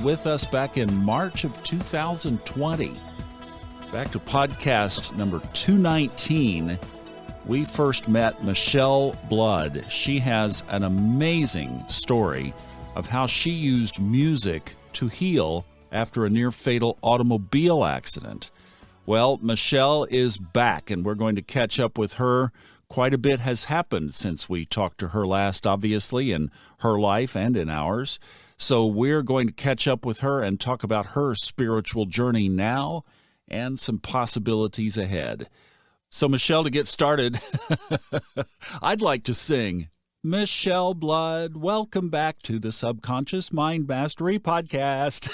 With us back in March of 2020. Back to podcast number 219. We first met Michele Blood. She has an amazing story of how she used music to heal after a near-fatal automobile accident. Well, Michele is back, and we're going to catch up with her. Quite a bit has happened since we talked to her last, obviously, in her life and in ours. So we're going to catch up with her and talk about her spiritual journey now and some possibilities ahead. So, Michele, to get started, I'd like to sing Michele Blood, welcome back to the Subconscious Mind Mastery Podcast.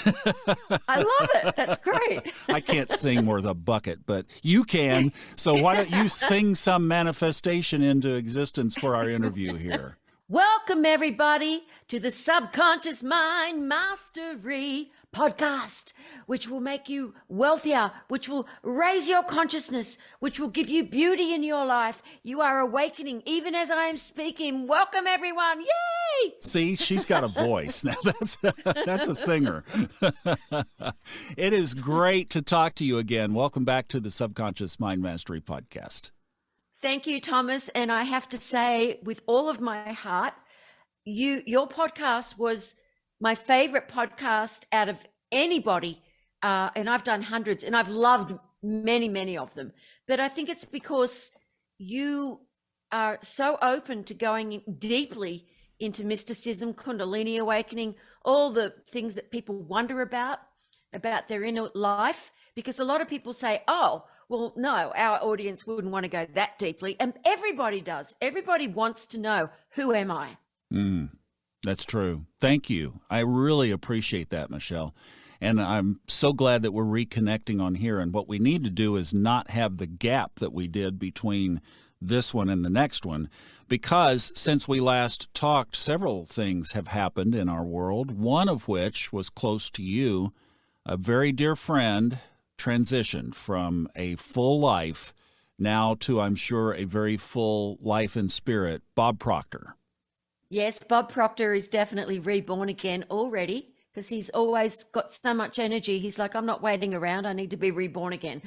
I love it. That's great. I can't sing worth a bucket, but you can. So why don't you sing some manifestation into existence for our interview here? Welcome, everybody, to the Subconscious Mind Mastery Podcast, which will make you wealthier, which will raise your consciousness, which will give you beauty in your life. You are awakening even as I am speaking. Welcome, everyone. Yay! See, she's got a voice. Now that's a singer. It is great to talk to you again. Welcome back to the Subconscious Mind Mastery Podcast. Thank you, Thomas. And I have to say, with all of my heart, your podcast was my favorite podcast out of anybody. And I've done hundreds, and I've loved many, many of them. But I think it's because you are so open to going deeply into mysticism, Kundalini awakening, all the things that people wonder about their inner life. Because a lot of people say, oh, well, no, our audience wouldn't want to go that deeply. And everybody does. Everybody wants to know, who am I? That's true. Thank you. I really appreciate that, Michele. And I'm so glad that we're reconnecting on here. And what we need to do is not have the gap that we did between this one and the next one, because since we last talked, several things have happened in our world, one of which was close to you. A very dear friend transitioned from a full life now to, I'm sure, a very full life in spirit, Bob Proctor. Yes, Bob Proctor is definitely reborn again already, because he's always got so much energy. He's like, I'm not waiting around. I need to be reborn again.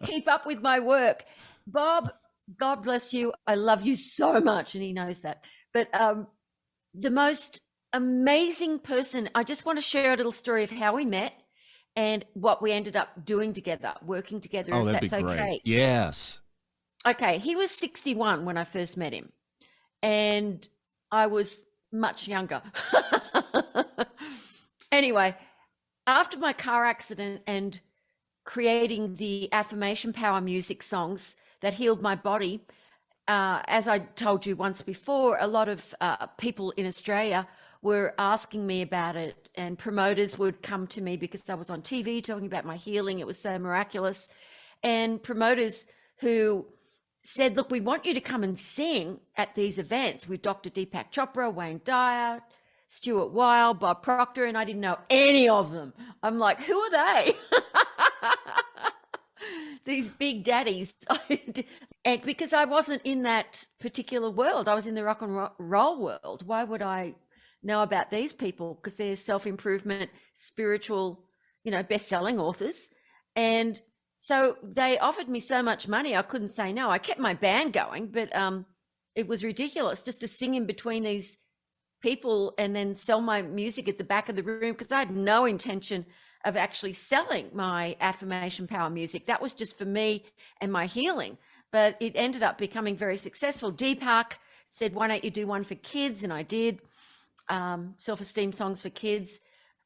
keep up with my work. Bob, God bless you. I love you so much, and he knows that. But the most amazing person, I just want to share a little story of how we met and what we ended up doing together, working together, if that's okay. Great. Yes. Okay, he was 61 when I first met him, and I was much younger. Anyway, after my car accident and creating the affirmation power music songs that healed my body, as I told you once before, a lot of people in Australia were asking me about it, and promoters would come to me because I was on TV talking about my healing. It was so miraculous. And promoters who said, look, we want you to come and sing at these events with Dr. Deepak Chopra, Wayne Dyer, Stuart Weil, Bob Proctor, and I didn't know any of them. I'm like, who are they? These big daddies. And because I wasn't in that particular world, I was in the rock and roll world. Why would I know about these people? Because they're self-improvement, spiritual, best-selling authors. And so they offered me so much money, I couldn't say no. I kept my band going, but it was ridiculous just to sing in between these people and then sell my music at the back of the room, because I had no intention of actually selling my affirmation power music. That was just for me and my healing. But it ended up becoming very successful. Deepak said, why don't you do one for kids? And I did. Self-esteem songs for kids.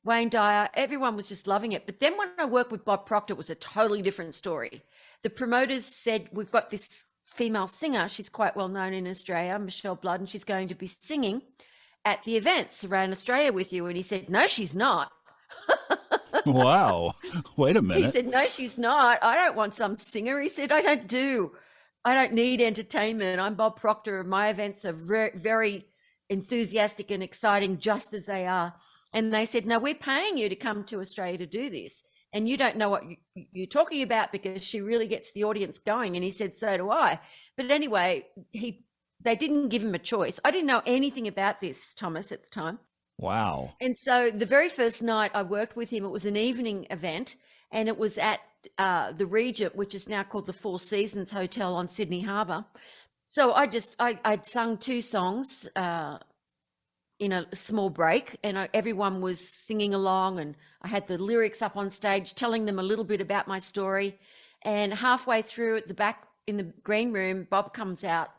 Wayne Dyer, everyone was just loving it. But then when I worked with Bob Proctor, it was a totally different story. The promoters said, we've got this female singer. She's quite well known in Australia, Michele Blood, and she's going to be singing at the events around Australia with you. And he said, no, she's not. Wow. Wait a minute. He said, no, she's not. I don't want some singer. He said, I don't need entertainment. I'm Bob Proctor. My events are very, very enthusiastic and exciting, just as they are. And they said, no, we're paying you to come to Australia to do this. And you don't know what you're talking about, because she really gets the audience going. And he said, so do I. But anyway, they didn't give him a choice. I didn't know anything about this, Thomas, at the time. Wow. And so the very first night I worked with him, it was an evening event, and it was at the Regent, which is now called the Four Seasons Hotel on Sydney Harbour. So I'd sung two songs in a small break, and everyone was singing along, and I had the lyrics up on stage telling them a little bit about my story. And halfway through, at the back in the green room, Bob comes out,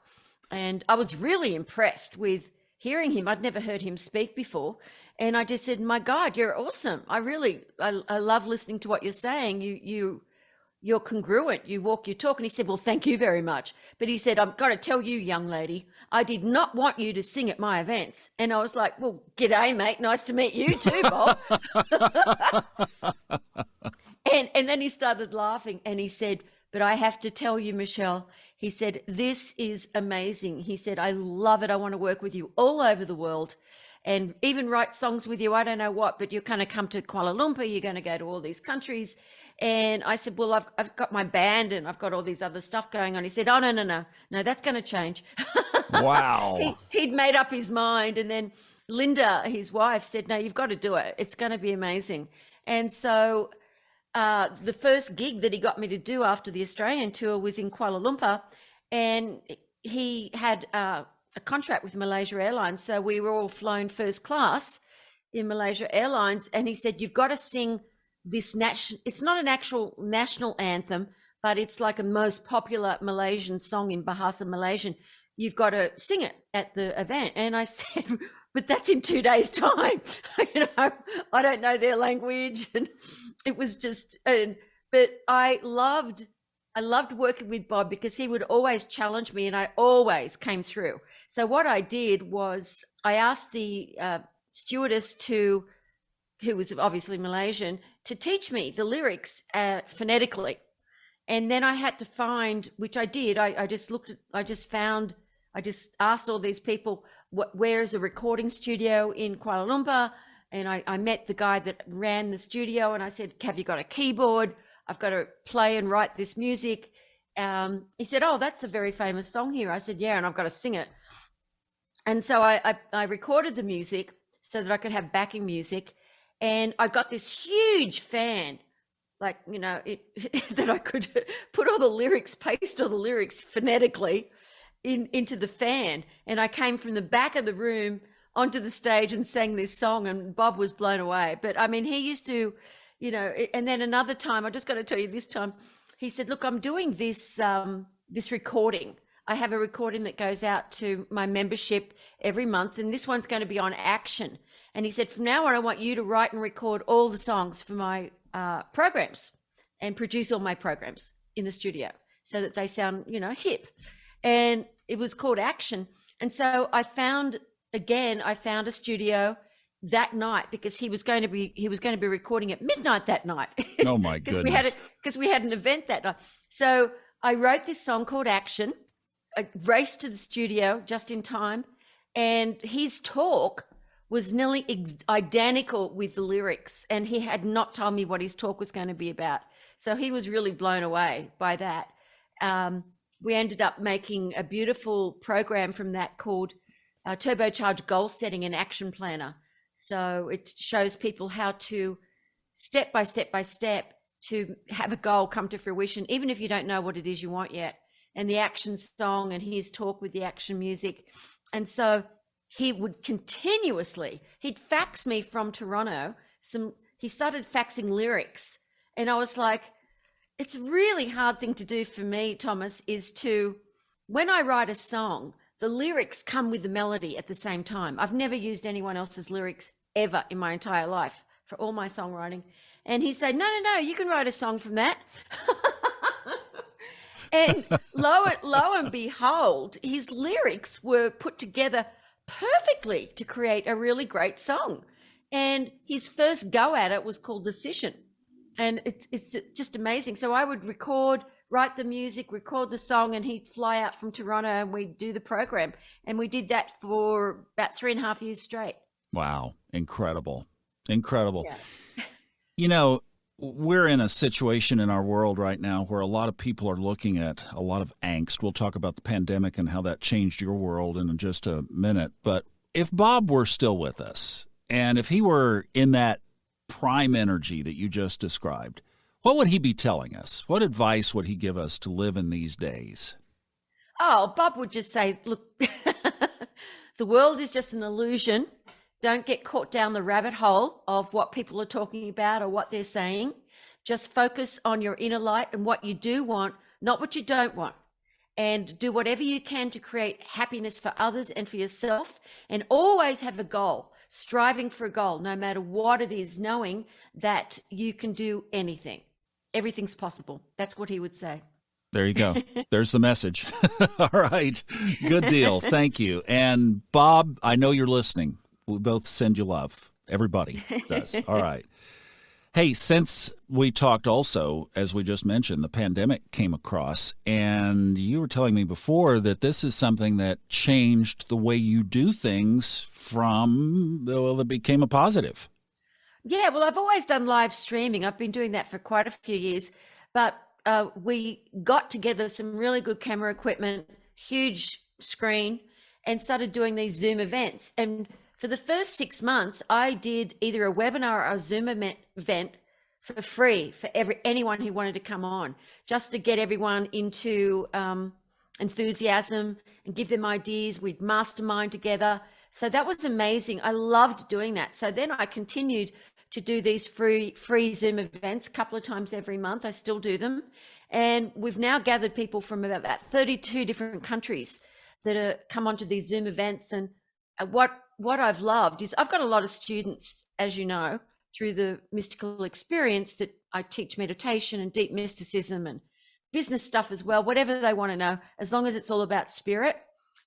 and I was really impressed with hearing him. I'd never heard him speak before. And I just said, my God, you're awesome. I love listening to what you're saying. You're congruent. You walk, you talk. And he said, well, thank you very much. But he said, I've got to tell you, young lady, I did not want you to sing at my events. And I was like, well, g'day, mate. Nice to meet you too, Bob. And then he started laughing, and he said, but I have to tell you, Michele, he said, this is amazing. He said, I love it. I want to work with you all over the world and even write songs with you. I don't know what, but you're going to come to Kuala Lumpur. You're going to go to all these countries. And I said, well, I've got my band and I've got all these other stuff going on. He said, oh, no, that's going to change. Wow. He'd made up his mind. And then Linda, his wife, said, no, you've got to do it. It's going to be amazing. And so the first gig that he got me to do after the Australian tour was in Kuala Lumpur, and he had a contract with Malaysia Airlines. So we were all flown first class in Malaysia Airlines. And he said, you've got to sing this it's not an actual national anthem, but it's like a most popular Malaysian song in Bahasa Malaysian. You've got to sing it at the event. And I said, but that's in 2 days' time. I don't know their language. And it was just, but I loved working with Bob because he would always challenge me and I always came through. So what I did was I asked the stewardess who was obviously Malaysian, to teach me the lyrics phonetically. And then I had to find, which I did, I just asked all these people, where is a recording studio in Kuala Lumpur? And I met the guy that ran the studio, and I said, have you got a keyboard? I've got to play and write this music. He said, oh, that's a very famous song here. I said, yeah, and I've got to sing it. And so I recorded the music so that I could have backing music. And I got this huge fan, that I could put all the lyrics, paste all the lyrics phonetically into the fan. And I came from the back of the room onto the stage and sang this song, and Bob was blown away. But I mean, he used to, and then another time, I just got to tell you this time, he said, look, I'm doing this recording. I have a recording that goes out to my membership every month, and this one's going to be on action. And he said, from now on, I want you to write and record all the songs for my programs and produce all my programs in the studio so that they sound, hip. And it was called Action. And so I found a studio that night because he was going to be recording at midnight that night. Oh my goodness. Because we had an event that night. So I wrote this song called Action. I raced to the studio just in time, and his talk was nearly identical with the lyrics, and he had not told me what his talk was going to be about. So he was really blown away by that. We ended up making a beautiful program from that called Turbocharged Goal Setting and Action Planner. So it shows people how to step by step to have a goal come to fruition, even if you don't know what it is you want yet. And the action song and his talk with the action music. And so he would he'd fax me from Toronto. He started faxing lyrics. And I was like, it's a really hard thing to do for me, Thomas, is when I write a song, the lyrics come with the melody at the same time. I've never used anyone else's lyrics ever in my entire life for all my songwriting. And he said, no, you can write a song from that. And lo and behold, his lyrics were put together perfectly to create a really great song. And his first go at it was called Decision. And it's just amazing. So I would write the music, record the song, and he'd fly out from Toronto and we'd do the program. And we did that for about 3.5 years straight. Wow. Incredible. Yeah. We're in a situation in our world right now where a lot of people are looking at a lot of angst. We'll talk about the pandemic and how that changed your world in just a minute. But if Bob were still with us And if he were in that prime energy that you just described, what would he be telling us? What advice would he give us to live in these days? Oh, Bob would just say, look, the world is just an illusion. Don't get caught down the rabbit hole of what people are talking about or what they're saying. Just focus on your inner light and what you do want, not what you don't want. And do whatever you can to create happiness for others and for yourself. And always have a goal, striving for a goal, no matter what it is, knowing that you can do anything. Everything's possible. That's what he would say. There you go. There's the message. All right. Good deal. Thank you. And Bob, I know you're listening. We both send you love. Everybody does. All right. Hey, since we talked also, as we just mentioned, the pandemic came across, and you were telling me before that this is something that changed the way you do things it became a positive. Yeah, well, I've always done live streaming. I've been doing that for quite a few years, but we got together some really good camera equipment, huge screen, and started doing these Zoom events. And for the first 6 months, I did either a webinar or a Zoom event for free for anyone who wanted to come on, just to get everyone into enthusiasm and give them ideas. We'd mastermind together. So that was amazing. I loved doing that. So then I continued to do these free Zoom events a couple of times every month. I still do them. And we've now gathered people from about 32 different countries that are come onto these Zoom events. And what I've loved is I've got a lot of students, as you know, through the mystical experience, that I teach meditation and deep mysticism and business stuff as well, whatever they want to know, as long as it's all about spirit,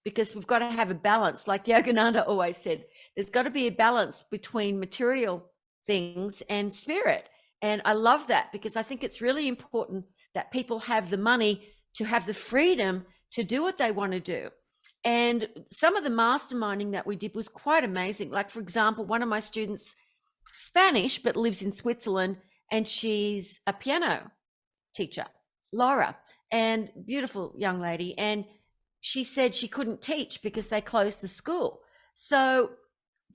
because we've got to have a balance. Like Yogananda always said, there's got to be a balance between material things and spirit. And I love that, because I think it's really important that people have the money to have the freedom to do what they want to do. And some of the masterminding that we did was quite amazing. Like, for example, one of my students, Spanish, but lives in Switzerland, and she's a piano teacher, Laura, and beautiful young lady. And she said she couldn't teach because they closed the school. So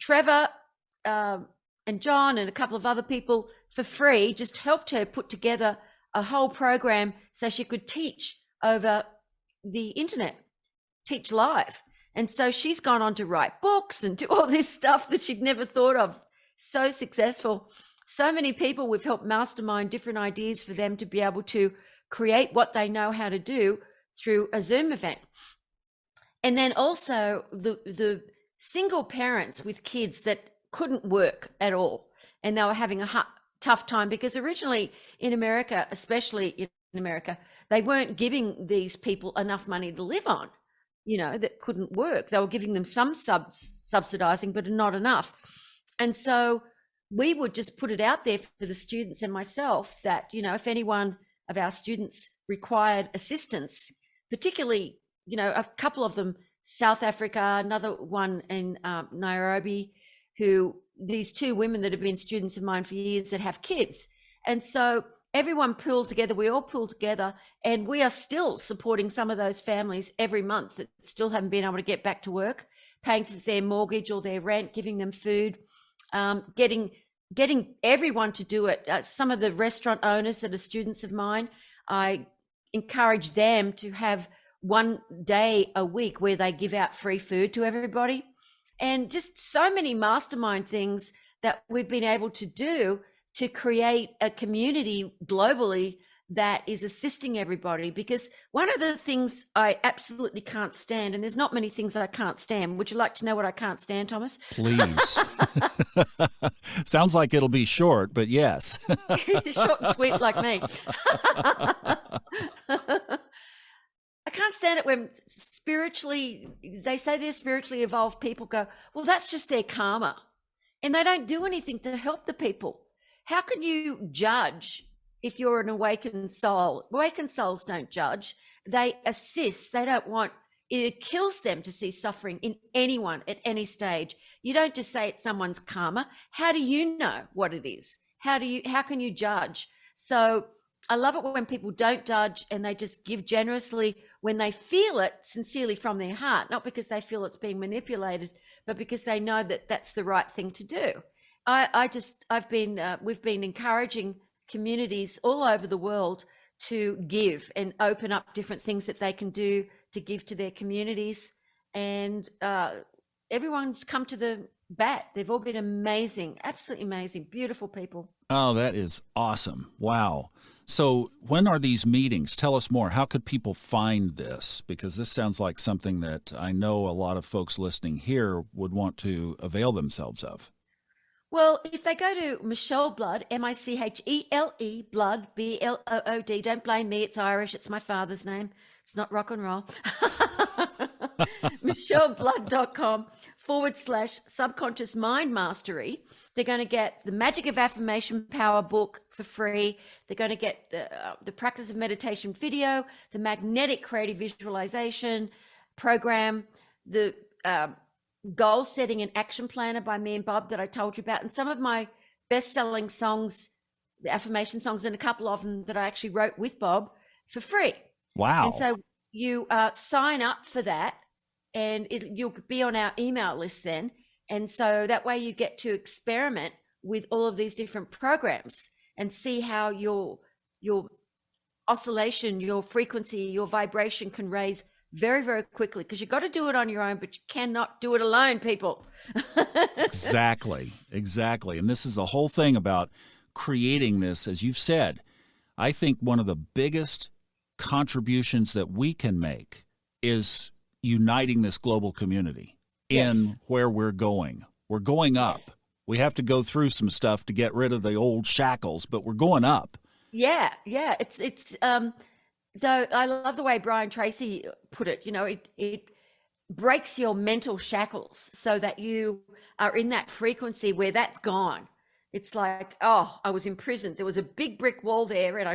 Trevor and John and a couple of other people, for free, just helped her put together a whole program so she could teach over the internet, teach live. And so she's gone on to write books and do all this stuff that she'd never thought of. So successful. So many people we've helped mastermind different ideas for them to be able to create what they know how to do through a Zoom event. And then also the single parents with kids that couldn't work at all, and they were having a tough time, because originally in America, especially in America, they weren't giving these people enough money to live on, that couldn't work. They were giving them some subsidizing, but not enough. And so we would just put it out there for the students and myself that, if anyone of our students required assistance, particularly, a couple of them, South Africa, another one in Nairobi, these two women that have been students of mine for years that have kids. And so everyone pulled together, we all pulled together, and we are still supporting some of those families every month that still haven't been able to get back to work, paying for their mortgage or their rent, giving them food, getting everyone to do it. Some of the restaurant owners that are students of mine, I encourage them to have one day a week where they give out free food to everybody. And just so many mastermind things that we've been able to do to create a community globally that is assisting everybody. Because one of the things I absolutely can't stand, and there's not many things I can't stand. Would you like to know what I can't stand, Thomas? Please. Sounds like it'll be short, but yes. Short and sweet like me. I can't stand it when they say they're spiritually evolved people go, well, that's just their karma. And they don't do anything to help the people. How can you judge if you're an awakened soul? Awakened souls don't judge. They assist. They don't want, it kills them to see suffering in anyone at any stage. You don't just say it's someone's karma. How do you know what it is? How can you judge? So I love it when people don't judge and they just give generously when they feel it sincerely from their heart, not because they feel it's being manipulated, but because they know that that's the right thing to do. We've been encouraging communities all over the world to give and open up different things that they can do to give to their communities. And everyone's come to the bat. They've all been amazing, absolutely amazing, beautiful people. Oh, that is awesome. Wow. So when are these meetings? Tell us more. How could people find this? Because this sounds like something that I know a lot of folks listening here would want to avail themselves of. Well, if they go to Michele Blood, Michele, Blood, Blood, don't blame me, it's Irish, it's my father's name. It's not rock and roll. micheleblood.com/subconscious mind mastery. They're going to get the Magic of Affirmation Power book for free. They're going to get the Practice of Meditation video, the Magnetic Creative Visualization program, the goal setting and action planner by me and Bob that I told you about, and some of my best-selling songs, the affirmation songs, and a couple of them that I actually wrote with Bob for free. Wow. And so you sign up for that, and you'll be on our email list then. And so that way you get to experiment with all of these different programs and see how your oscillation, your frequency, your vibration can raise very, very quickly, because you've got to do it on your own, but you cannot do it alone, people. Exactly. And this is the whole thing about creating this, as you've said. I think one of the biggest contributions that we can make is uniting this global community in where we're going. We're going up. Yes. We have to go through some stuff to get rid of the old shackles, but we're going up. Yeah. It's though I love the way Brian Tracy put it, it breaks your mental shackles so that you are in that frequency where that's gone. It's like, oh, I was imprisoned. There was a big brick wall there, and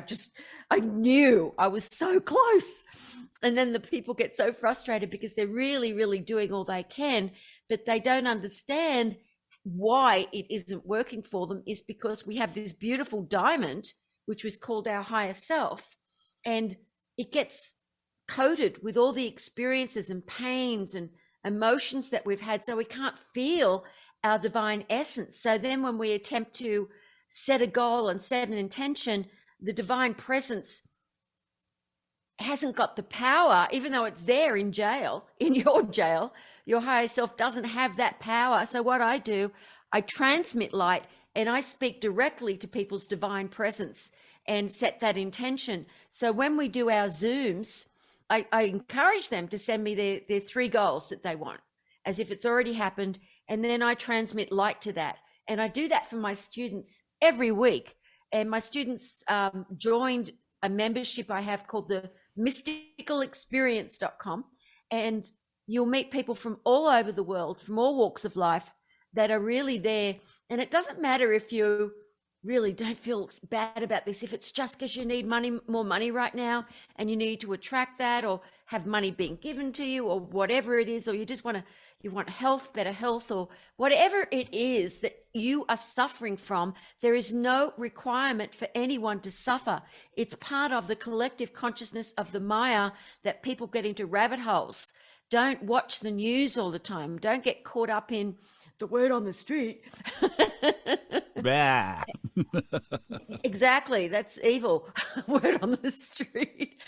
I knew I was so close. And then the people get so frustrated because they're really, really doing all they can, but they don't understand why it isn't working for them is because we have this beautiful diamond, which was called our higher self, and it gets coated with all the experiences and pains and emotions that we've had, so we can't feel our divine essence. So then when we attempt to set a goal and set an intention, the divine presence hasn't got the power, even though it's there in your jail. Your higher self doesn't have that power. So what I do, I transmit light and I speak directly to people's divine presence and set that intention. So when we do our Zooms, I encourage them to send me their 3 goals that they want, as if it's already happened. And then I transmit light to that. And I do that for my students every week. And my students joined a membership I have called the mysticalexperience.com. And you'll meet people from all over the world, from all walks of life, that are really there. And it doesn't matter if you really don't feel bad about this, if it's just because you need more money right now and you need to attract that, or have money being given to you, or whatever it is, or you just want health, better health, or whatever it is that you are suffering from. There is no requirement for anyone to suffer. It's part of the collective consciousness of the Maya that people get into rabbit holes. Don't watch the news all the time. Don't get caught up in the word on the street. Exactly, that's evil. Word on the street.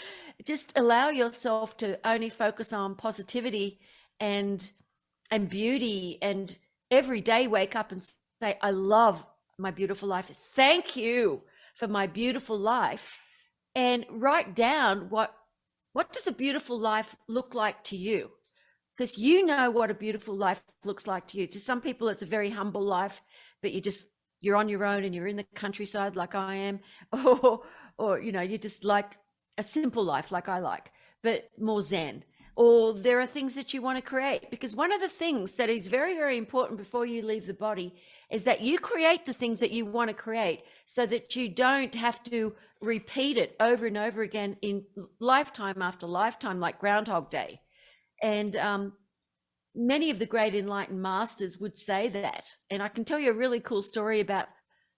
Just allow yourself to only focus on positivity and beauty, and every day wake up and say, I love my beautiful life. Thank you for my beautiful life. And write down what does a beautiful life look like to you? Because you know what a beautiful life looks like to you. To some people, it's a very humble life, but you're on your own and you're in the countryside like I am, or you just like a simple life like I like, but more zen. Or there are things that you want to create, because one of the things that is very, very important before you leave the body is that you create the things that you want to create, so that you don't have to repeat it over and over again in lifetime after lifetime, like Groundhog Day. And many of the great enlightened masters would say that. And I can tell you a really cool story about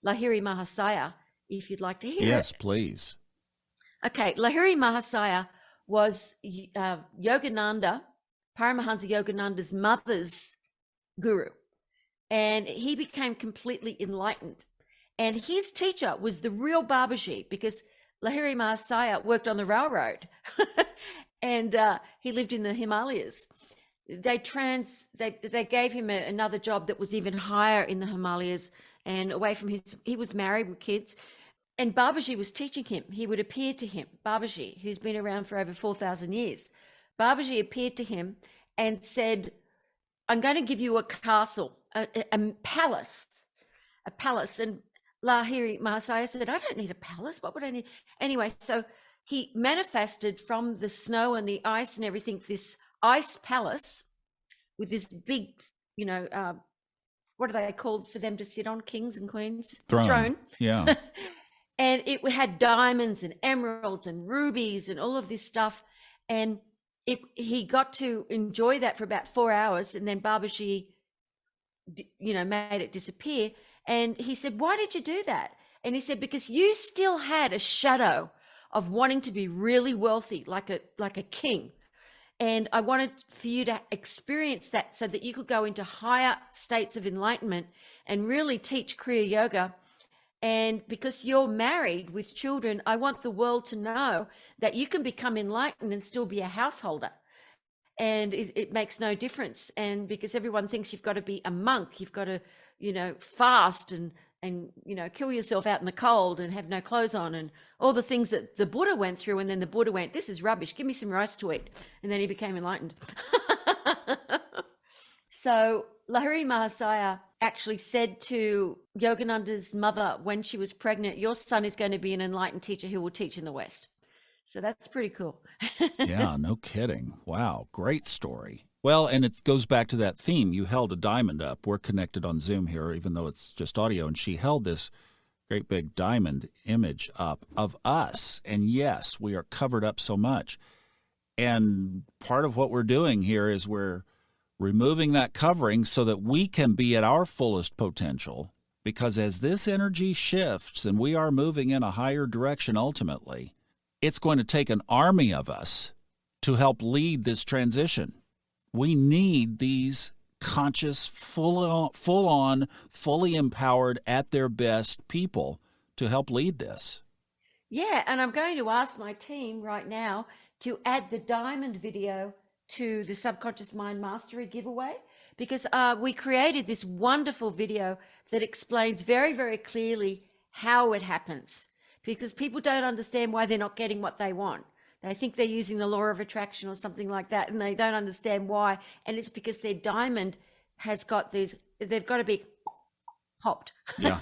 Lahiri Mahasaya, if you'd like to hear it. Yes, please. Okay, Lahiri Mahasaya was Yogananda, Paramahansa Yogananda's mother's guru, and he became completely enlightened. And his teacher was the real Babaji, because Lahiri Mahasaya worked on the railroad and he lived in the Himalayas. They gave him another job that was even higher in the Himalayas and away from he was married with kids. And Babaji was teaching him. He would appear to him, Babaji, who's been around for over 4,000 years. Babaji appeared to him and said, I'm going to give you a castle, a palace. And Lahiri Mahasaya said, I don't need a palace. What would I need? Anyway, so he manifested from the snow and the ice and everything, this ice palace with this big, what are they called for them to sit on? Kings and queens? Throne. Yeah. And it had diamonds and emeralds and rubies and all of this stuff. And he got to enjoy that for about 4 hours. And then Babaji, made it disappear. And he said, why did you do that? And he said, because you still had a shadow of wanting to be really wealthy, like a king. And I wanted for you to experience that so that you could go into higher states of enlightenment and really teach Kriya Yoga. And because you're married with children, I want the world to know that you can become enlightened and still be a householder. And it makes no difference. And because everyone thinks you've got to be a monk, you've got to, fast and kill yourself out in the cold and have no clothes on and all the things that the Buddha went through. And then the Buddha went, this is rubbish. Give me some rice to eat. And then he became enlightened. So Lahiri Mahasaya actually said to Yogananda's mother when she was pregnant, your son is going to be an enlightened teacher who will teach in the West. So that's pretty cool. Yeah, no kidding. Wow, great story. Well, and it goes back to that theme. You held a diamond up. We're connected on Zoom here, even though it's just audio. And she held this great big diamond image up of us. And yes, we are covered up so much. And part of what we're doing here is we're removing that covering so that we can be at our fullest potential. Because as this energy shifts and we are moving in a higher direction ultimately, it's going to take an army of us to help lead this transition. We need these conscious, full-on, fully empowered, at their best people to help lead this. Yeah, and I'm going to ask my team right now to add the diamond video to the Subconscious Mind Mastery giveaway, because we created this wonderful video that explains very, very clearly how it happens, because people don't understand why they're not getting what they want. They think they're using the law of attraction or something like that, and they don't understand why. And it's because their diamond has got these, they've got to be popped. Yeah,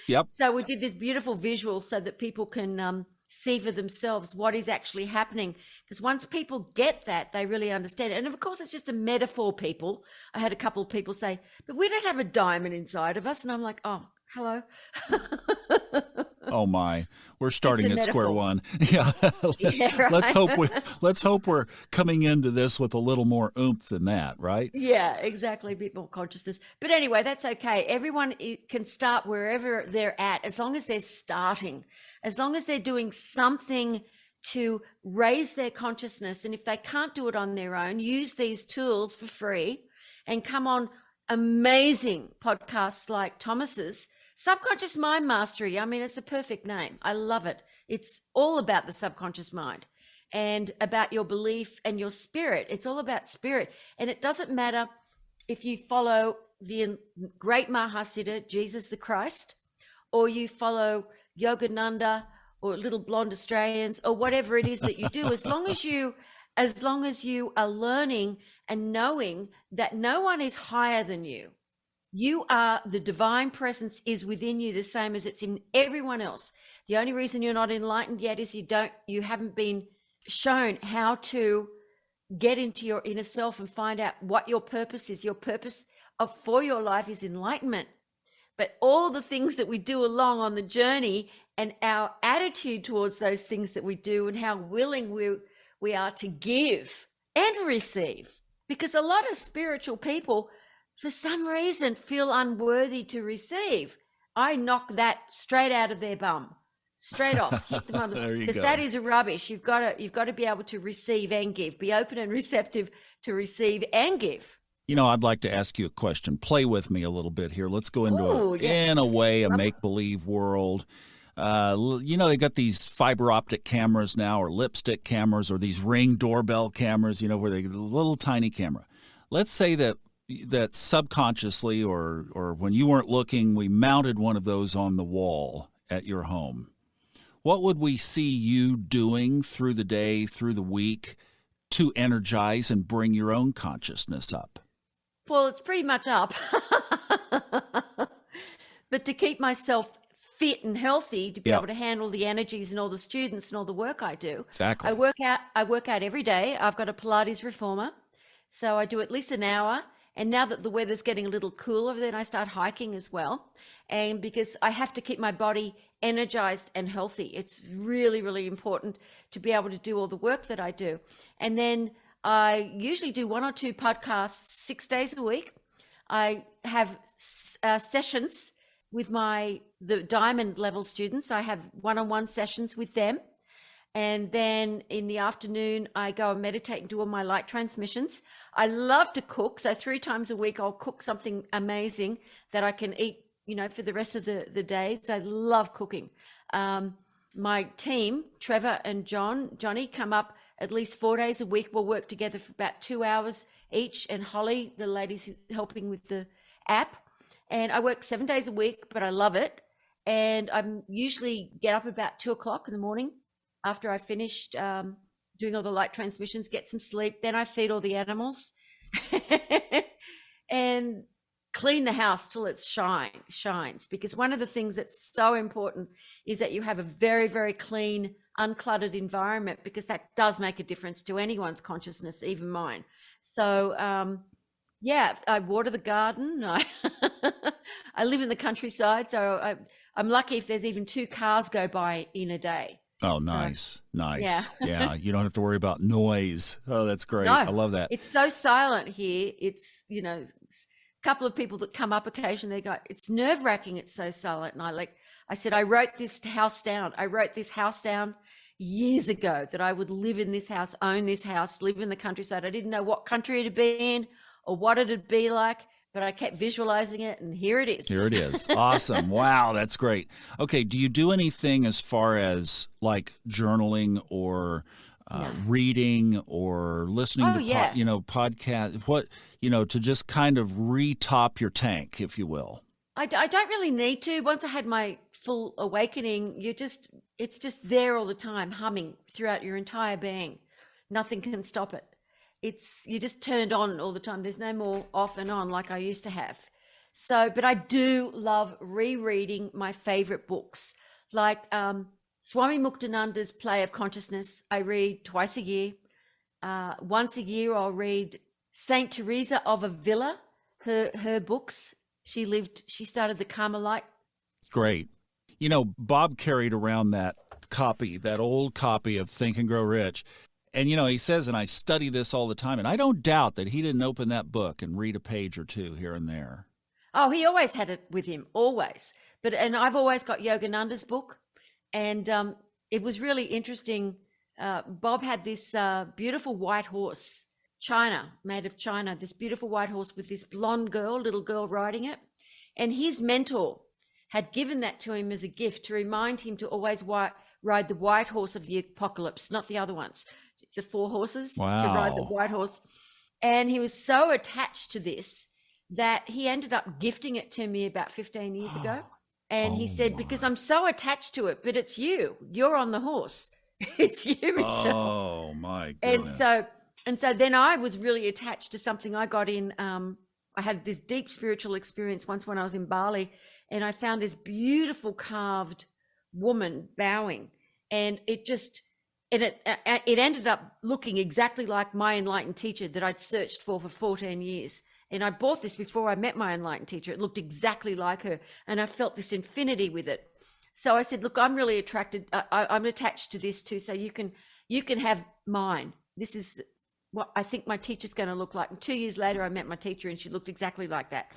yep. So we did this beautiful visual so that people can see for themselves what is actually happening. Because once people get that, they really understand it. And of course, it's just a metaphor, people. I had a couple of people say, but we don't have a diamond inside of us. And I'm like, oh, hello. Oh my, we're starting at square one. Yeah, right. Let's hope we're coming into this with a little more oomph than that, right? Yeah, exactly. A bit more consciousness. But anyway, that's okay. Everyone can start wherever they're at, as long as they're starting, as long as they're doing something to raise their consciousness. And if they can't do it on their own, use these tools for free and come on amazing podcasts like Thomas's Subconscious Mind Mastery. I mean, it's the perfect name. I love it. It's all about the subconscious mind and about your belief and your spirit. It's all about spirit. And it doesn't matter if you follow the great Mahasiddha, Jesus the Christ, or you follow Yogananda or Little Blonde Australians or whatever it is that you do, as long as you are learning and knowing that no one is higher than you. You are, the divine presence is within you, the same as it's in everyone else. The only reason you're not enlightened yet is you haven't been shown how to get into your inner self and find out what your purpose is. Your purpose for your life is enlightenment. But all the things that we do along on the journey and our attitude towards those things that we do and how willing we are to give and receive. Because a lot of spiritual people, for some reason, feel unworthy to receive. I knock that straight out of their bum. straight off, hit them on the, There you because go. that is rubbish. You've got to be able to receive and give, be open and receptive to receive and give. I'd like to ask you a question. Play with me a little bit here. Let's go into Ooh, yes. in a way, a Love it. make-believe world. They got these fiber optic cameras now, or lipstick cameras, or these Ring doorbell cameras, where they little tiny camera. Let's say that subconsciously, or when you weren't looking, we mounted one of those on the wall at your home. What would we see you doing through the day, through the week, to energize and bring your own consciousness up? Well, it's pretty much up. But to keep myself fit and healthy, to be able to handle the energies and all the students and all the work I do. Exactly. I work out every day. I've got a Pilates reformer. So I do at least an hour. And now that the weather's getting a little cooler, then I start hiking as well. And because I have to keep my body energized and healthy, it's really, really important to be able to do all the work that I do. And then I usually do 1 or 2 podcasts 6 days a week. I have sessions with the diamond level students. I have one-on-one sessions with them. And then in the afternoon, I go and meditate and do all my light transmissions. I love to cook. So 3 times a week, I'll cook something amazing that I can eat, for the rest of the days. I love cooking. My team, Trevor and Johnny, come up at least 4 days a week. We'll work together for about 2 hours each. And Holly, the ladies helping with the app. And I work 7 days a week, but I love it. And I'm usually get up about 2 o'clock in the morning after I finished doing all the light transmissions, get some sleep. Then I feed all the animals and clean the house till it shines. Because one of the things that's so important is that you have a very, very clean, uncluttered environment, because that does make a difference to anyone's consciousness, even mine. So, I water the garden. I live in the countryside, so I'm lucky if there's even 2 cars go by in a day. Oh, So, nice. yeah. Yeah. You don't have to worry about noise. Oh, that's great. No, I love that. it's so silent here. It's, a couple of people that come up occasionally, they go, it's nerve-wracking, it's so silent. And I said, I wrote this house down. I wrote this house down years ago, that I would live in this house, own this house, live in the countryside. I didn't know what country it'd be in or what it'd be like, but I kept visualizing it, and here it is. Here it is. Awesome. Wow, that's great. Okay, do you do anything as far as like journaling or No. reading or listening Oh, to yeah. podcast? What to just kind of retop your tank, if you will. I don't really need to. Once I had my full awakening, it's just there all the time, humming throughout your entire being. Nothing can stop it. You're just turned on all the time. There's no more off and on like I used to have. So, but I do love rereading my favorite books, like Swami Muktananda's Play of Consciousness. I read twice a year. Once a year, I'll read Saint Teresa of Avila, her books. She started the Carmelite. Great. Bob carried around that old copy of Think and Grow Rich. And, he says, and I study this all the time, and I don't doubt that he didn't open that book and read a page or 2 here and there. Oh, he always had it with him, always. And I've always got Yogananda's book. And it was really interesting. Bob had this beautiful white horse, made of China, this beautiful white horse with this blonde little girl riding it. And his mentor had given that to him as a gift to remind him to always ride the white horse of the apocalypse, not the other ones. The 4 horses. Wow. To ride the white horse. And he was so attached to this that he ended up gifting it to me about 15 years ago. And he said, because I'm so attached to it, but it's you're on the horse. It's you, Michelle. Oh my goodness. And so then I was really attached to something I got in. I had this deep spiritual experience once when I was in Bali, and I found this beautiful carved woman bowing, and it ended up looking exactly like my enlightened teacher that I'd searched for 14 years. And I bought this before I met my enlightened teacher. It looked exactly like her, and I felt this infinity with it. So I said, look, I'm really attracted. I'm attached to this too. So you can have mine. This is what I think my teacher's going to look like. And 2 years later, I met my teacher, and she looked exactly like that.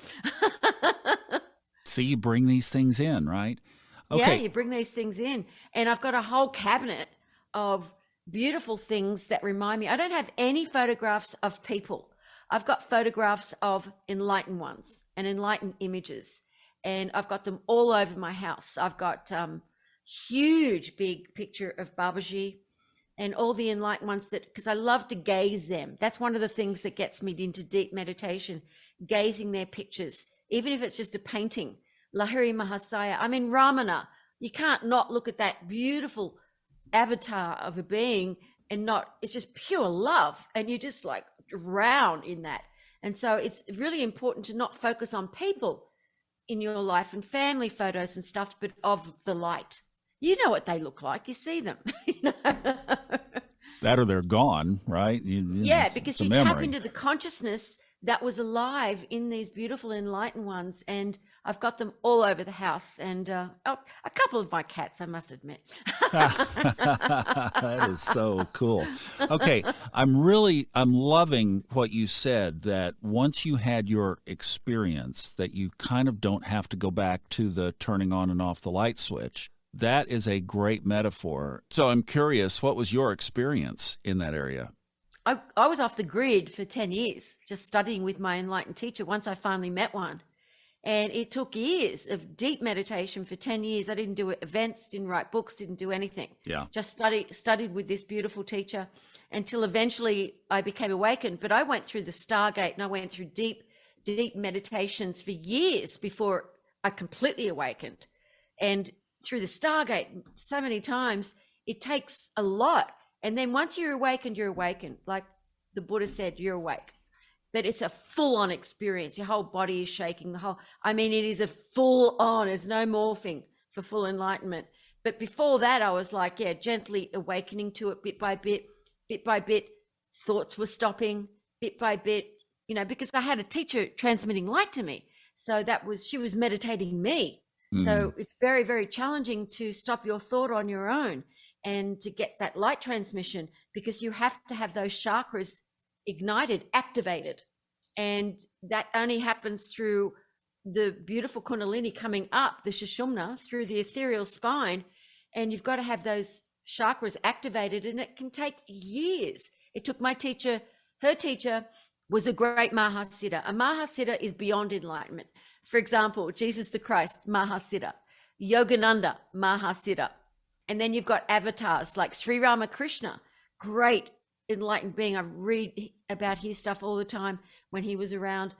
See, you bring these things in, right? Yeah, Okay. you bring these things in. And I've got a whole cabinet of beautiful things that remind me. I don't have any photographs of people. I've got photographs of enlightened ones and enlightened images. And I've got them all over my house. I've got huge big picture of Babaji and all the enlightened ones, that because I love to gaze them. That's one of the things that gets me into deep meditation, gazing their pictures, even if it's just a painting. Lahiri Mahasaya. I mean, Ramana, you can't not look at that beautiful avatar of a being and not, it's just pure love. And you just like drown in that. And so it's really important to not focus on people in your life and family photos and stuff, but of the light. You know what they look like. You see them. You know? That or they're gone, right? Yeah, It's because a you tap memory. into the consciousness that was alive in these beautiful enlightened ones. And I've got them all over the house. And a couple of my cats, I must admit. That is so cool. Okay, I'm loving what you said, that once you had your experience, that you kind of don't have to go back to the turning on and off the light switch. That is a great metaphor. So I'm curious, what was your experience in that area? I was off the grid for 10 years, just studying with my enlightened teacher once I finally met one. And it took years of deep meditation for 10 years. I didn't do events, didn't write books, didn't do anything. Yeah. Just studied with this beautiful teacher until eventually I became awakened. But I went through the Stargate and I went through deep meditations for years before I completely awakened. And through the Stargate so many times, it takes a lot. And then once you're awakened, like the Buddha said, you're awake. But it's a full-on experience. Your whole body is shaking. It is a full-on, there's no morphing for full enlightenment. But before that, I was like, yeah, gently awakening to it bit by bit, thoughts were stopping bit by bit, because I had a teacher transmitting light to me. So she was meditating me. So it's very, very challenging to stop your thought on your own and to get that light transmission, because you have to have those chakras ignited, activated. And that only happens through the beautiful Kundalini coming up, the Sushumna, through the ethereal spine. And you've got to have those chakras activated, and it can take years. It took my teacher, her teacher was a great Mahasiddha. A Mahasiddha is beyond enlightenment. For example, Jesus the Christ, Mahasiddha. Yogananda, Mahasiddha. And then you've got avatars like Sri Ramakrishna, great enlightened being. I read about his stuff all the time when he was around.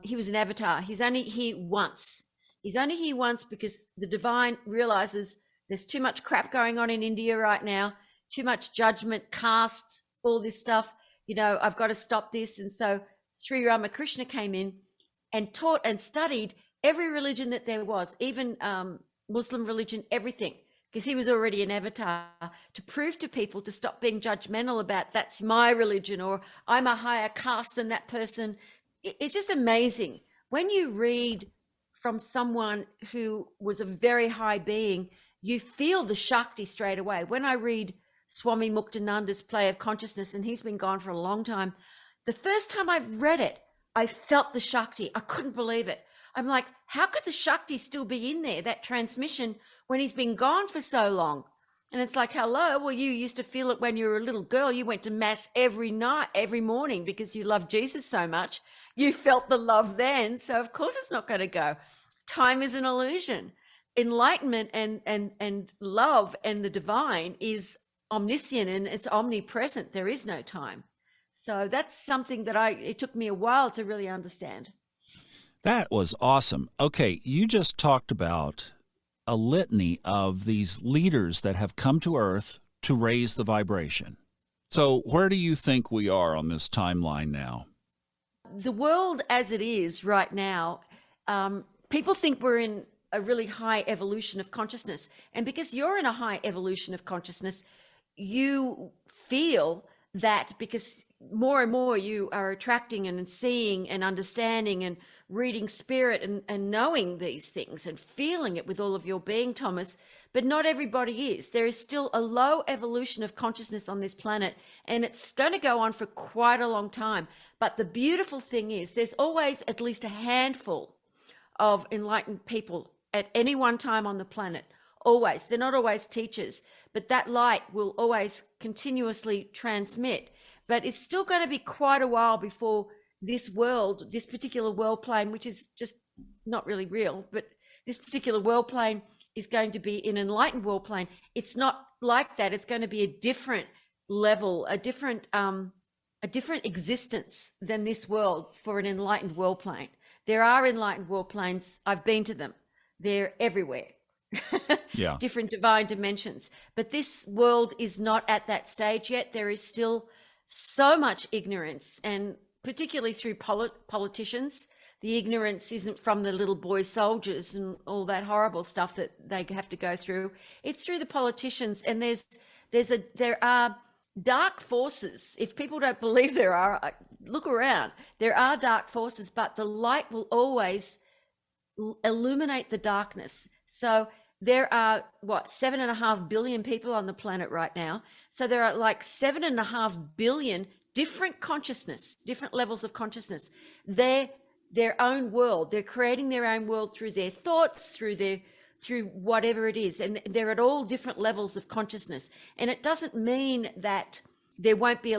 He was an avatar. He's only here once. He's only here once because the divine realizes there's too much crap going on in India right now, too much judgment, caste, all this stuff. I've got to stop this. And so Sri Ramakrishna came in and taught and studied every religion that there was, even Muslim religion, everything, because he was already an avatar, to prove to people to stop being judgmental about that's my religion or I'm a higher caste than that person. It's just amazing. When you read from someone who was a very high being, you feel the Shakti straight away. When I read Swami Muktananda's Play of Consciousness, and he's been gone for a long time, the first time I read it, I felt the Shakti. I couldn't believe it. I'm like, how could the Shakti still be in there, that transmission, when he's been gone for so long? And it's like, hello, well, you used to feel it when you were a little girl. You went to mass every night, every morning, because you loved Jesus so much. You felt the love then. So of course it's not going to go. Time is an illusion. Enlightenment and love and the divine is omniscient and it's omnipresent. There is no time. So that's something that it took me a while to really understand. That was awesome. Okay, you just talked about a litany of these leaders that have come to Earth to raise the vibration. So where do you think we are on this timeline now? The world as it is right now, people think we're in a really high evolution of consciousness. And because you're in a high evolution of consciousness, you feel that because more and more you are attracting and seeing and understanding and reading spirit and knowing these things and feeling it with all of your being, Thomas. But not everybody is. There is still a low evolution of consciousness on this planet, and it's going to go on for quite a long time. But the beautiful thing is there's always at least a handful of enlightened people at any one time on the planet. Always. They're not always teachers, but that light will always continuously transmit. But it's still going to be quite a while before this world, this particular world plane, which is just not really real, but this particular world plane is going to be an enlightened world plane. It's not like that. It's going to be a different level, a different existence than this world for an enlightened world plane. There are enlightened world planes. I've been to them. They're everywhere. Yeah. Different divine dimensions. But this world is not at that stage yet. There is still so much ignorance, and particularly through politicians. The ignorance isn't from the little boy soldiers and all that horrible stuff that they have to go through. It's through the politicians, and there are dark forces. If people don't believe there are, look around. There are dark forces, but the light will always illuminate the darkness. So there are 7.5 billion people on the planet right now. So there are like 7.5 billion different consciousness, different levels of consciousness. They're their own world. They're creating their own world through their thoughts, through whatever it is. And they're at all different levels of consciousness. And it doesn't mean that there won't be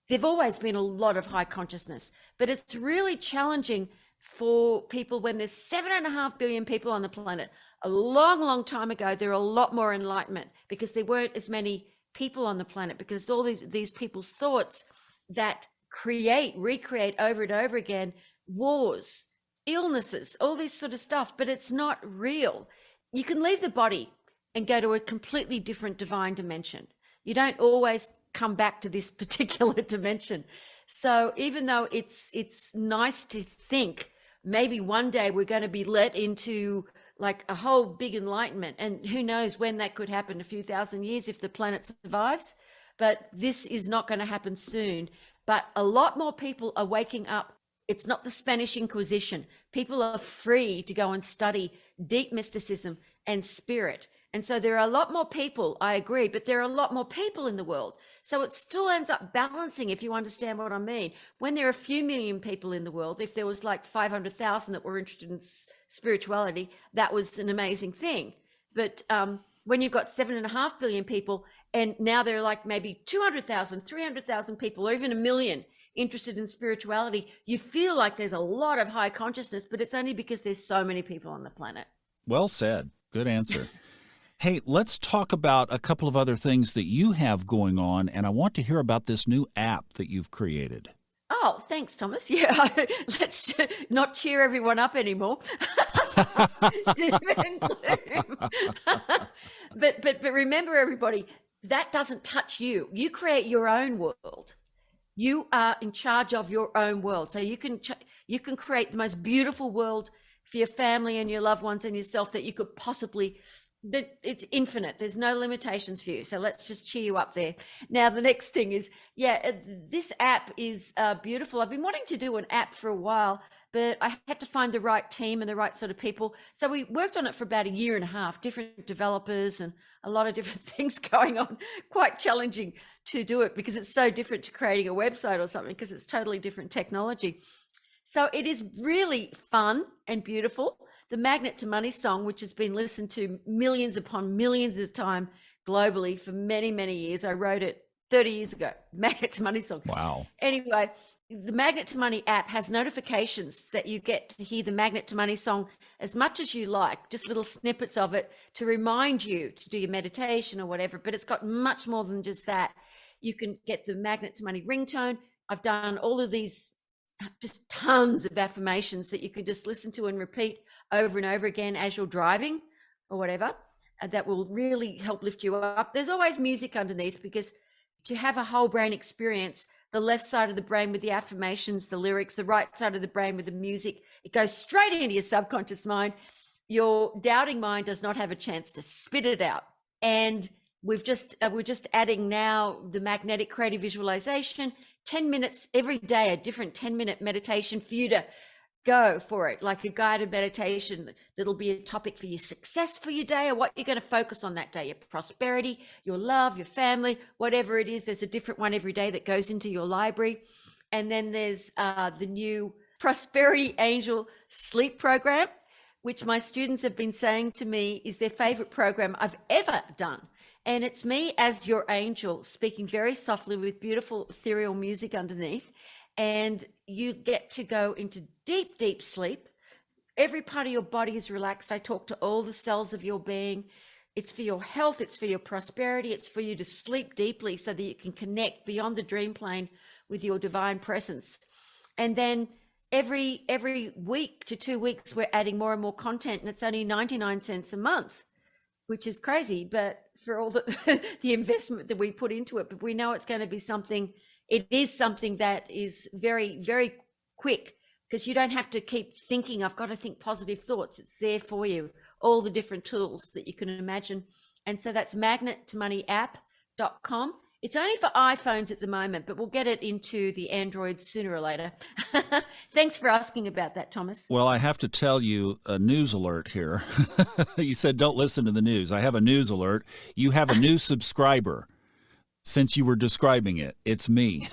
there've always been a lot of high consciousness, but it's really challenging for people when there's 7.5 billion people on the planet. A long, long time ago, there were a lot more enlightenment because there weren't as many people on the planet, because all these people's thoughts that recreate over and over again, wars, illnesses, all this sort of stuff, but it's not real. You can leave the body and go to a completely different divine dimension. You don't always come back to this particular dimension. So even though it's nice to think maybe one day we're going to be let into like a whole big enlightenment, and who knows when that could happen, a few thousand years if the planet survives, but this is not going to happen soon. But a lot more people are waking up. It's not the Spanish Inquisition. People are free to go and study deep mysticism and spirit. And so there are a lot more people, I agree, but there are a lot more people in the world. So it still ends up balancing, if you understand what I mean. When there are a few million people in the world, if there was like 500,000 that were interested in spirituality, that was an amazing thing. But when you've got 7.5 billion people, and now there are like maybe 200,000, 300,000 people, or even a million interested in spirituality, you feel like there's a lot of high consciousness, but it's only because there's so many people on the planet. Well said. Good answer. Hey, let's talk about a couple of other things that you have going on, and I want to hear about this new app that you've created. Oh, thanks, Thomas. Yeah, let's not cheer everyone up anymore. Doom and gloom. But remember, everybody, that doesn't touch you. You create your own world. You are in charge of your own world. So you can create the most beautiful world for your family and your loved ones and yourself that you could possibly. It's infinite. There's no limitations for you. So let's just cheer you up there. Now, the next thing is, this app is beautiful. I've been wanting to do an app for a while, but I had to find the right team and the right sort of people. So we worked on it for about 1.5 years, different developers and a lot of different things going on. Quite challenging to do it because it's so different to creating a website or something, because it's totally different technology. So it is really fun and beautiful. The Magnet to Money song, which has been listened to millions upon millions of times globally for many, many years. I wrote it 30 years ago, Magnet to Money song. Wow. Anyway, the Magnet to Money app has notifications that you get to hear the Magnet to Money song as much as you like, just little snippets of it to remind you to do your meditation or whatever. But it's got much more than just that. You can get the Magnet to Money ringtone. I've done all of these, just tons of affirmations that you can just listen to and repeat over and over again as you're driving or whatever. That will really help lift you up. There's always music underneath, because to have a whole brain experience, the left side of the brain with the affirmations, the lyrics, the right side of the brain with the music, it goes straight into your subconscious mind. Your doubting mind does not have a chance to spit it out. And we're just adding now the magnetic creative visualization, 10 minutes every day, a different 10-minute meditation for you to go for it, like a guided meditation that'll be a topic for your success for your day, or what you're going to focus on that day, your prosperity, your love, your family, whatever it is. There's a different one every day that goes into your library. And then there's the new Prosperity Angel sleep program, which my students have been saying to me is their favorite program I've ever done. And it's me as your angel speaking very softly with beautiful ethereal music underneath. And you get to go into deep, deep sleep. Every part of your body is relaxed. I talk to all the cells of your being. It's for your health. It's for your prosperity. It's for you to sleep deeply so that you can connect beyond the dream plane with your divine presence. And then every week to 2 weeks, we're adding more and more content, and it's only 99 cents a month, which is crazy, but for all the investment that we put into it, but we know it's going to be something, it is something that is very, very quick, because you don't have to keep thinking, I've got to think positive thoughts. It's there for you, all the different tools that you can imagine. And so that's magnettomoniapp.com. It's only for iPhones at the moment, but we'll get it into the Androids sooner or later. Thanks for asking about that, Thomas. Well, I have to tell you a news alert here. You said don't listen to the news. I have a news alert. You have a new subscriber. Since you were describing it, it's me.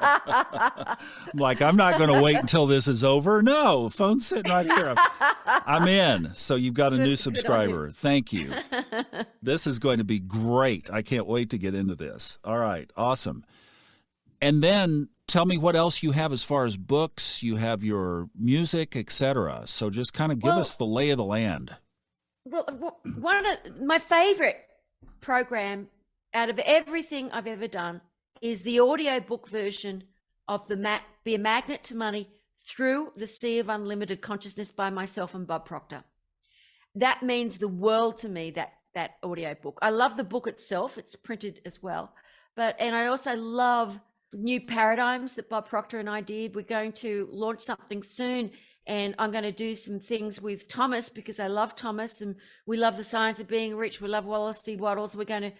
I'm like, I'm not going to wait until this is over. No, phone's sitting right here. I'm in. So you've got a new subscriber. Thank you. This is going to be great. I can't wait to get into this. All right. Awesome. And then tell me what else you have as far as books. You have your music, etc. So just kind of give us the lay of the land. Well, one of my favorite program out of everything I've ever done is the audiobook version of Be a Magnet to Money Through the Sea of Unlimited Consciousness by myself and Bob Proctor. That means the world to me, that audiobook. I love the book itself. It's printed as well. And I also love new paradigms that Bob Proctor and I did. We're going to launch something soon, and I'm going to do some things with Thomas because I love Thomas and we love the science of being rich. We love Wallace D. Wattles. We're going to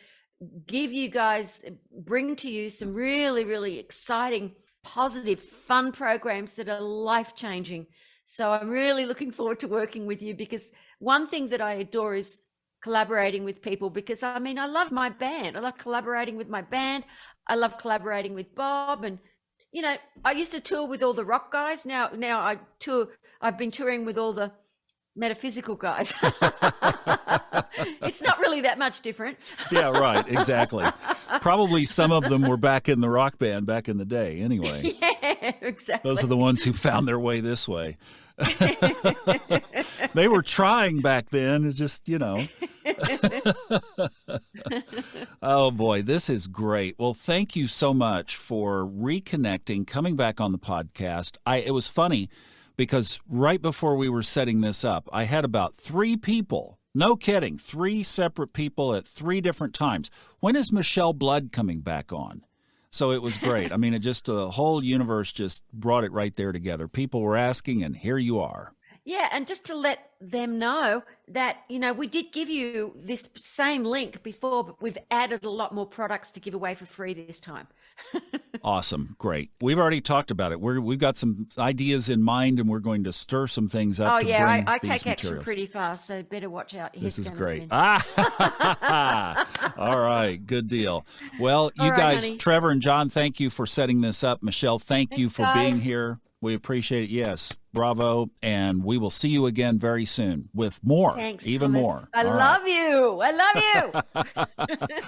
give you guys, bring to you some really, really exciting, positive, fun programs that are life-changing. So I'm really looking forward to working with you, because one thing that I adore is collaborating with people, because I mean, I love my band. I love collaborating with my band. I love collaborating with Bob. And, you know, I used to tour with all the rock guys. Now I've been touring with all the metaphysical guys. It's not really that much different. Yeah, right. Exactly. Probably some of them were back in the rock band back in the day anyway. Yeah, exactly. Those are the ones who found their way this way. They were trying back then. It's just, you know. Oh, boy, this is great. Well, thank you so much for reconnecting, coming back on the podcast. It was funny because right before we were setting this up, I had about 3 people, no kidding, 3 separate people at 3 different times. When is Michele Blood coming back on? So it was great. I mean, the whole universe just brought it right there together. People were asking, and here you are. Yeah, and just to let them know that, you know, we did give you this same link before, but we've added a lot more products to give away for free this time. Awesome. Great. We've already talked about it. We've got some ideas in mind, and we're going to stir some things up. Oh, to yeah, bring I these take materials. action pretty fast, so better watch out. This is great. All right. Good deal. Well, you right, guys, honey. Trevor and John, thank you for setting this up. Michele, thank you Thanks, for being guys. here. We appreciate it. Yes. Bravo. And we will see you again very soon with more. Thanks, even Thomas. more. I All love you. I love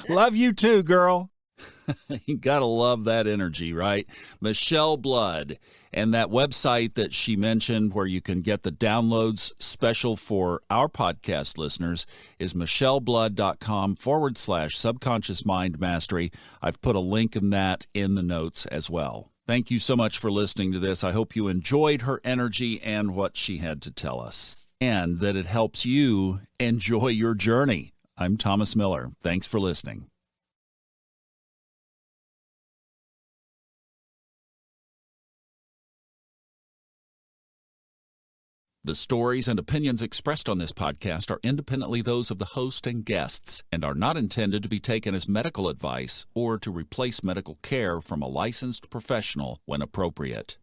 you. Love you too, girl. You got to love that energy, right? Michele Blood. And that website that she mentioned where you can get the downloads special for our podcast listeners is micheleblood.com/subconscious mind mastery. I've put a link in that in the notes as well. Thank you so much for listening to this. I hope you enjoyed her energy and what she had to tell us, and that it helps you enjoy your journey. I'm Thomas Miller. Thanks for listening. The stories and opinions expressed on this podcast are independently those of the host and guests and are not intended to be taken as medical advice or to replace medical care from a licensed professional when appropriate.